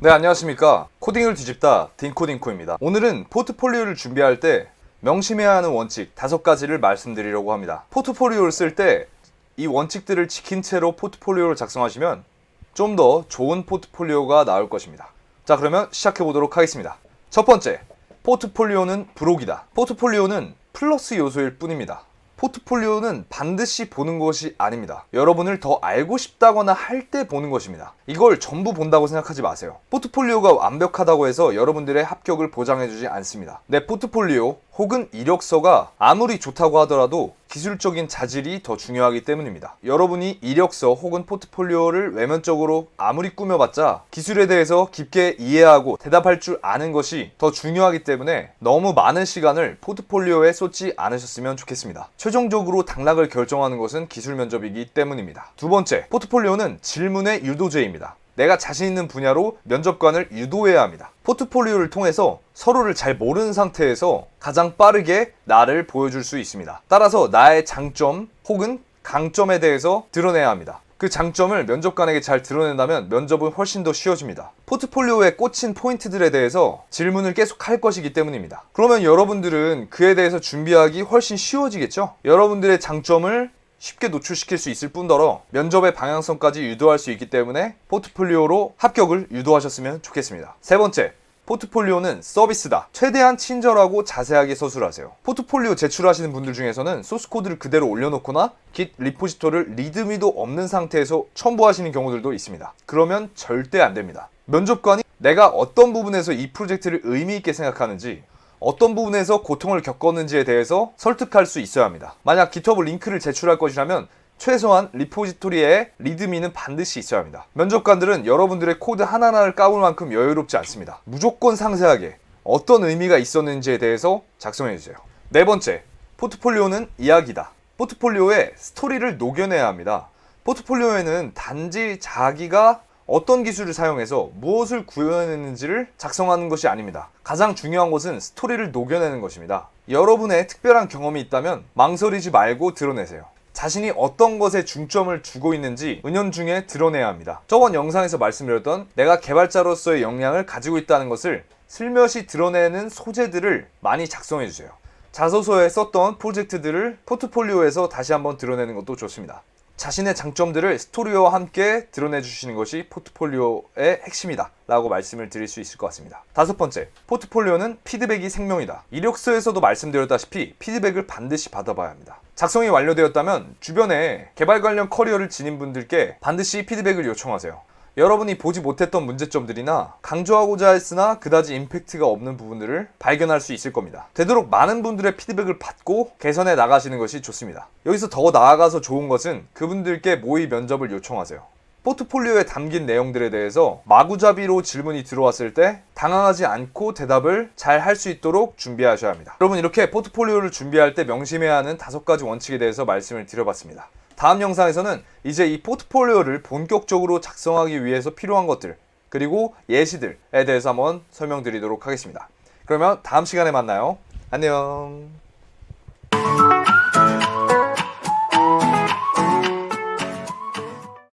네, 안녕하십니까. 코딩을 뒤집다 딩코딩코입니다. 오늘은 포트폴리오를 준비할 때 명심해야 하는 원칙 5가지를 말씀드리려고 합니다. 포트폴리오를 쓸 때 이 원칙들을 지킨 채로 포트폴리오를 작성하시면 좀 더 좋은 포트폴리오가 나올 것입니다. 자, 그러면 시작해 보도록 하겠습니다. 첫 번째, 포트폴리오는 부록이다. 포트폴리오는 플러스 요소일 뿐입니다. 포트폴리오는 반드시 보는 것이 아닙니다. 여러분을 더 알고 싶다거나 할 때 보는 것입니다. 이걸 전부 본다고 생각하지 마세요. 포트폴리오가 완벽하다고 해서 여러분들의 합격을 보장해주지 않습니다. 내 포트폴리오 혹은 이력서가 아무리 좋다고 하더라도 기술적인 자질이 더 중요하기 때문입니다. 여러분이 이력서 혹은 포트폴리오를 외면적으로 아무리 꾸며봤자 기술에 대해서 깊게 이해하고 대답할 줄 아는 것이 더 중요하기 때문에 너무 많은 시간을 포트폴리오에 쏟지 않으셨으면 좋겠습니다. 최종적으로 당락을 결정하는 것은 기술 면접이기 때문입니다. 두 번째, 포트폴리오는 질문의 유도제입니다. 내가 자신 있는 분야로 면접관을 유도해야 합니다. 포트폴리오를 통해서 서로를 잘 모르는 상태에서 가장 빠르게 나를 보여줄 수 있습니다. 따라서 나의 장점 혹은 강점에 대해서 드러내야 합니다. 그 장점을 면접관에게 잘 드러낸다면 면접은 훨씬 더 쉬워집니다. 포트폴리오에 꽂힌 포인트들에 대해서 질문을 계속 할 것이기 때문입니다. 그러면 여러분들은 그에 대해서 준비하기 훨씬 쉬워지겠죠? 여러분들의 장점을 쉽게 노출시킬 수 있을 뿐더러 면접의 방향성까지 유도할 수 있기 때문에 포트폴리오로 합격을 유도하셨으면 좋겠습니다. 세 번째, 포트폴리오는 서비스다. 최대한 친절하고 자세하게 서술하세요. 포트폴리오 제출하시는 분들 중에서는 소스코드를 그대로 올려놓거나 Git 리포지토리를 리드미도 없는 상태에서 첨부하시는 경우들도 있습니다. 그러면 절대 안 됩니다. 면접관이 내가 어떤 부분에서 이 프로젝트를 의미 있게 생각하는지, 어떤 부분에서 고통을 겪었는지에 대해서 설득할 수 있어야 합니다. 만약 GitHub 링크를 제출할 것이라면 최소한 리포지토리에 리드미는 반드시 있어야 합니다. 면접관들은 여러분들의 코드 하나하나를 까볼 만큼 여유롭지 않습니다. 무조건 상세하게 어떤 의미가 있었는지에 대해서 작성해주세요. 네 번째, 포트폴리오는 이야기다. 포트폴리오에 스토리를 녹여내야 합니다. 포트폴리오에는 단지 자기가 어떤 기술을 사용해서 무엇을 구현했는지를 작성하는 것이 아닙니다. 가장 중요한 것은 스토리를 녹여내는 것입니다. 여러분의 특별한 경험이 있다면 망설이지 말고 드러내세요. 자신이 어떤 것에 중점을 주고 있는지 은연중에 드러내야 합니다. 저번 영상에서 말씀드렸던 내가 개발자로서의 역량을 가지고 있다는 것을 슬며시 드러내는 소재들을 많이 작성해주세요. 자소서에 썼던 프로젝트들을 포트폴리오에서 다시 한번 드러내는 것도 좋습니다. 자신의 장점들을 스토리와 함께 드러내주시는 것이 포트폴리오의 핵심이다 라고 말씀을 드릴 수 있을 것 같습니다. 다섯 번째, 포트폴리오는 피드백이 생명이다. 이력서에서도 말씀드렸다시피 피드백을 반드시 받아봐야 합니다. 작성이 완료되었다면 주변에 개발 관련 커리어를 지닌 분들께 반드시 피드백을 요청하세요. 여러분이 보지 못했던 문제점들이나 강조하고자 했으나 그다지 임팩트가 없는 부분들을 발견할 수 있을 겁니다. 되도록 많은 분들의 피드백을 받고 개선해 나가시는 것이 좋습니다. 여기서 더 나아가서 좋은 것은 그분들께 모의 면접을 요청하세요. 포트폴리오에 담긴 내용들에 대해서 마구잡이로 질문이 들어왔을 때 당황하지 않고 대답을 잘 할 수 있도록 준비하셔야 합니다. 여러분, 이렇게 포트폴리오를 준비할 때 명심해야 하는 5가지 원칙에 대해서 말씀을 드려봤습니다. 다음 영상에서는 이제 이 포트폴리오를 본격적으로 작성하기 위해서 필요한 것들, 그리고 예시들에 대해서 한번 설명드리도록 하겠습니다. 그러면 다음 시간에 만나요. 안녕.